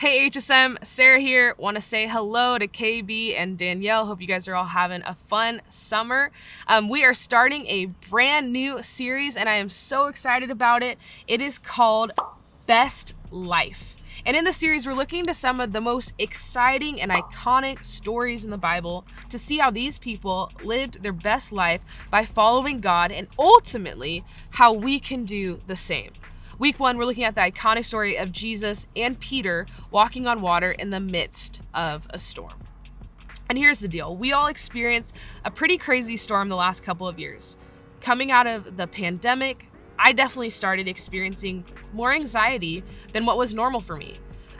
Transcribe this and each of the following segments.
Hey HSM, Sarah here. Want to say hello to KB and Danielle. Hope you guys are all having a fun summer. We are starting a brand new series and I am so excited about it. It is called Best Life. And in the series, we're looking into some of the most exciting and iconic stories in the Bible to see how these people lived their best life by following God and ultimately how we can do the same. Week 1, we're looking at the iconic story of Jesus and Peter walking on water in the midst of a storm. And here's the deal. We all experienced a pretty crazy storm the last couple of years. Coming out of the pandemic, I definitely started experiencing more anxiety than what was normal for me.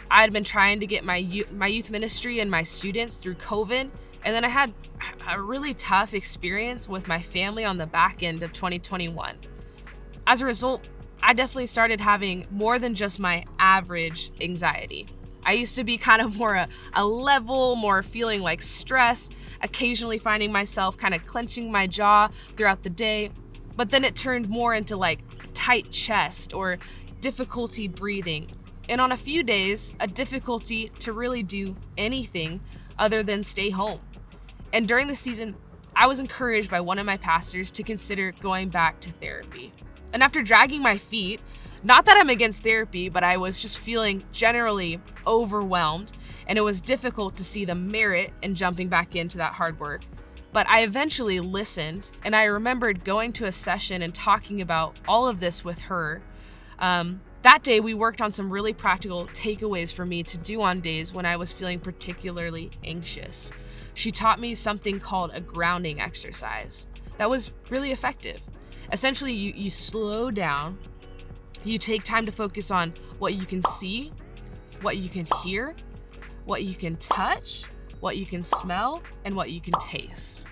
I had been trying to get my youth ministry and my students through COVID, and then I had a really tough experience with my family on the back end of 2021. As a result, I definitely started having more than just my average anxiety. I used to be kind of more a level, more feeling like stress, occasionally finding myself kind of clenching my jaw throughout the day, but then it turned more into like a tight chest or difficulty breathing. And on a few days, a difficulty to really do anything other than stay home. And during the season, I was encouraged by one of my pastors to consider going back to therapy. And after dragging my feet, not that I'm against therapy, but I was just feeling generally overwhelmed, and it was difficult to see the merit in jumping back into that hard work. But I eventually listened, and I remembered going to a session and talking about all of this with her. That day, we worked on some really practical takeaways for me to do on days when I was feeling particularly anxious. She taught me something called a grounding exercise that was really effective. Essentially, you slow down, you take time to focus on what you can see, what you can hear, what you can touch, what you can smell, and what you can taste.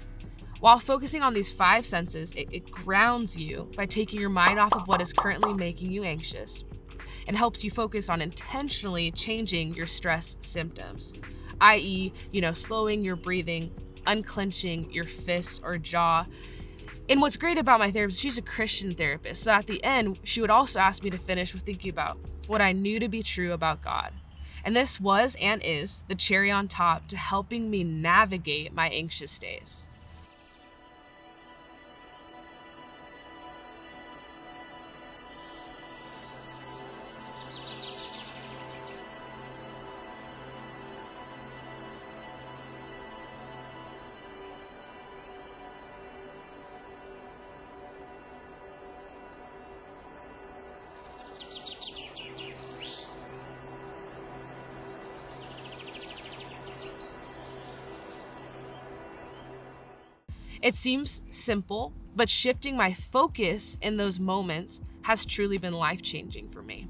While focusing on these 5 senses, it grounds you by taking your mind off of what is currently making you anxious and helps you focus on intentionally changing your stress symptoms, i.e., slowing your breathing, unclenching your fists or jaw. And what's great about my therapist, she's a Christian therapist. So at the end, she would also ask me to finish with thinking about what I knew to be true about God. And this was and is the cherry on top to helping me navigate my anxious days. It seems simple, but shifting my focus in those moments has truly been life-changing for me.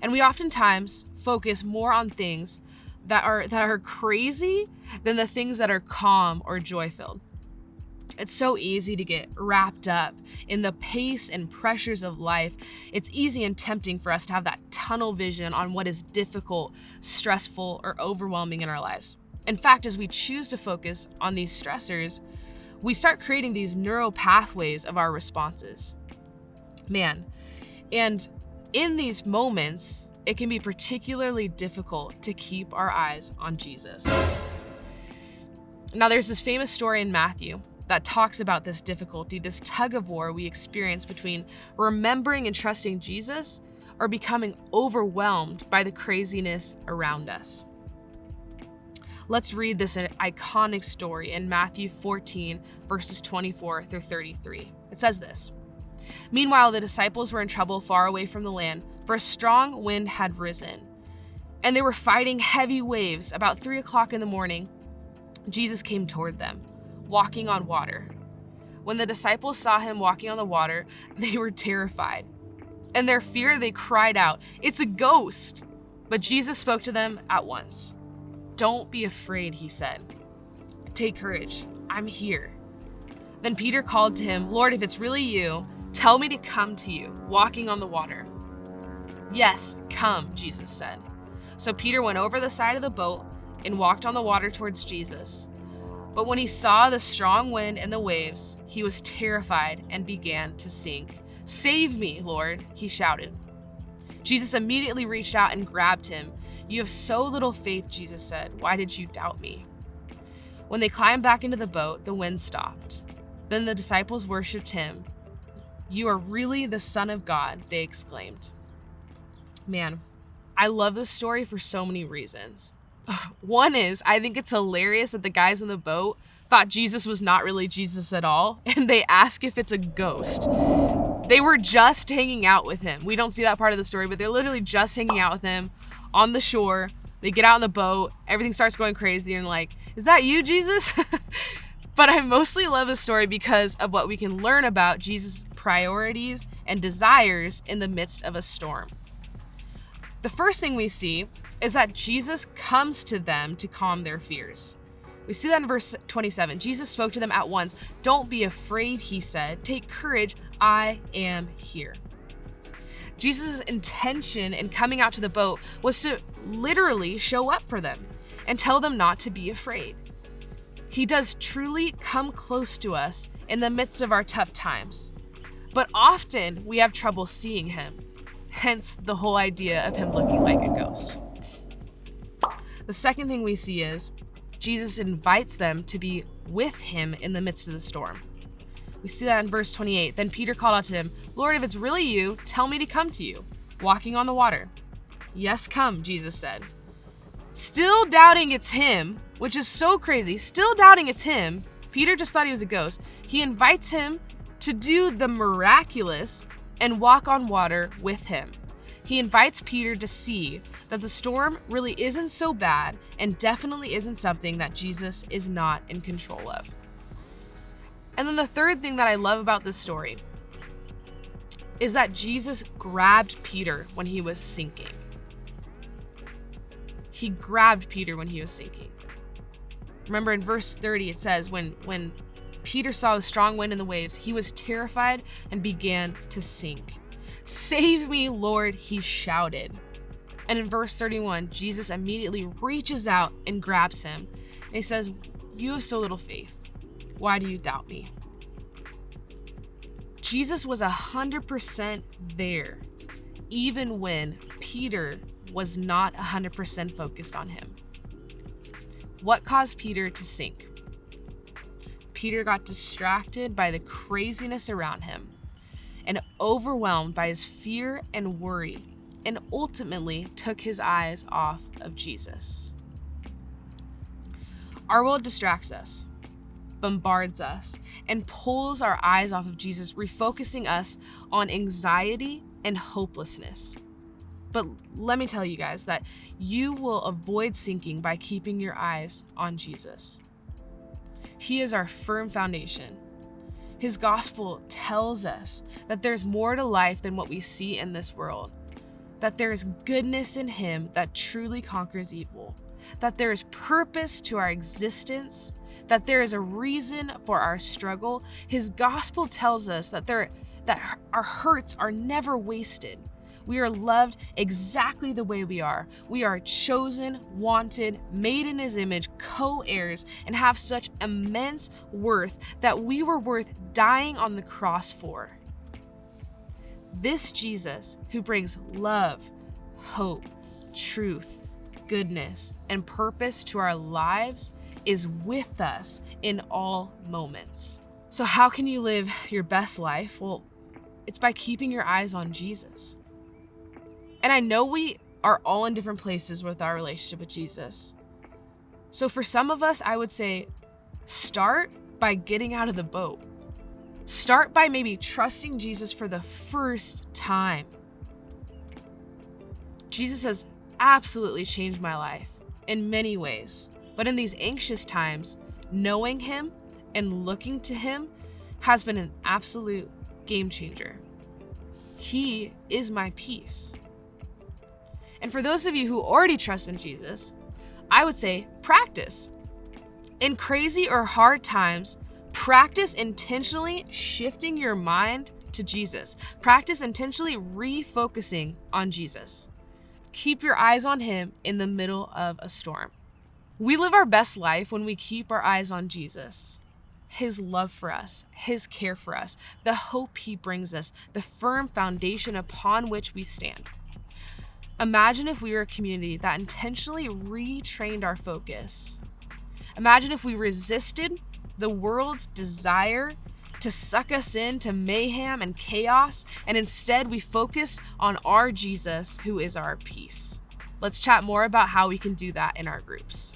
And we oftentimes focus more on things that are crazy than the things that are calm or joy-filled. It's so easy to get wrapped up in the pace and pressures of life. It's easy and tempting for us to have that tunnel vision on what is difficult, stressful, or overwhelming in our lives. In fact, as we choose to focus on these stressors, we start creating these neural pathways of our responses. And in these moments, it can be particularly difficult to keep our eyes on Jesus. Now, there's this famous story in Matthew that talks about this difficulty, this tug of war we experience between remembering and trusting Jesus or becoming overwhelmed by the craziness around us. Let's read this iconic story in Matthew 14, verses 24 through 33. It says this: "Meanwhile, the disciples were in trouble far away from the land, for a strong wind had risen, and they were fighting heavy waves. About 3 o'clock in the morning, Jesus came toward them, walking on water. When the disciples saw him walking on the water, they were terrified. In their fear, they cried out, 'It's a ghost!' But Jesus spoke to them at once. 'Don't be afraid,' he said. 'Take courage, I'm here.' Then Peter called to him, 'Lord, if it's really you, tell me to come to you, walking on the water.' 'Yes, come,' Jesus said. So Peter went over the side of the boat and walked on the water towards Jesus. But when he saw the strong wind and the waves, he was terrified and began to sink. 'Save me, Lord,' he shouted. Jesus immediately reached out and grabbed him. "You have so little faith," Jesus said. "Why did you doubt me?" When they climbed back into the boat, the wind stopped. Then the disciples worshiped him. "You are really the Son of God," they exclaimed. Man, I love this story for so many reasons. One is, I think it's hilarious that the guys in the boat thought Jesus was not really Jesus at all, and they ask if it's a ghost. They were just hanging out with him. We don't see that part of the story, but they're literally just hanging out with him on the shore. They get out in the boat, everything starts going crazy, and like, "Is that you, Jesus?" But I mostly love this story because of what we can learn about Jesus' priorities and desires in the midst of a storm. The first thing we see is that Jesus comes to them to calm their fears. We see that in verse 27. Jesus spoke to them at once. "Don't be afraid," he said. "Take courage, I am here." Jesus' intention in coming out to the boat was to literally show up for them and tell them not to be afraid. He does truly come close to us in the midst of our tough times, but often we have trouble seeing him, hence the whole idea of him looking like a ghost. The second thing we see is Jesus invites them to be with him in the midst of the storm. We see that in verse 28. Then Peter called out to him, "Lord, if it's really you, tell me to come to you, walking on the water." "Yes, come," Jesus said. Still doubting it's him, which is so crazy. Still doubting it's him. Peter just thought he was a ghost. He invites him to do the miraculous and walk on water with him. He invites Peter to see that the storm really isn't so bad and definitely isn't something that Jesus is not in control of. And then the third thing that I love about this story is that Jesus grabbed Peter when he was sinking. He grabbed Peter when he was sinking. Remember in verse 30, it says, when Peter saw the strong wind and the waves, he was terrified and began to sink. "Save me, Lord," he shouted. And in verse 31, Jesus immediately reaches out and grabs him. And he says, "You have so little faith. Why do you doubt me?" Jesus was 100% there, even when Peter was not 100% focused on him. What caused Peter to sink? Peter got distracted by the craziness around him and overwhelmed by his fear and worry, and ultimately took his eyes off of Jesus. Our world distracts us, bombards us, and pulls our eyes off of Jesus, refocusing us on anxiety and hopelessness. But let me tell you guys that you will avoid sinking by keeping your eyes on Jesus. He is our firm foundation. His gospel tells us that there's more to life than what we see in this world, that there is goodness in him that truly conquers evil, that there is purpose to our existence, that there is a reason for our struggle. His gospel tells us that our hurts are never wasted. We are loved exactly the way we are. We are chosen, wanted, made in his image, co-heirs, and have such immense worth that we were worth dying on the cross for. This Jesus, who brings love, hope, truth, goodness, and purpose to our lives, is with us in all moments. So how can you live your best life? Well, it's by keeping your eyes on Jesus. And I know we are all in different places with our relationship with Jesus. So for some of us, I would say start by getting out of the boat. Start by maybe trusting Jesus for the first time. Jesus has absolutely changed my life in many ways. But in these anxious times, knowing him and looking to him has been an absolute game changer. He is my peace. And for those of you who already trust in Jesus, I would say practice. In crazy or hard times, practice intentionally shifting your mind to Jesus. Practice intentionally refocusing on Jesus. Keep your eyes on him in the middle of a storm. We live our best life when we keep our eyes on Jesus. His love for us, his care for us, the hope he brings us, the firm foundation upon which we stand. Imagine if we were a community that intentionally retrained our focus. Imagine if we resisted the world's desire to suck us into mayhem and chaos, and instead we focus on our Jesus, who is our peace. Let's chat more about how we can do that in our groups.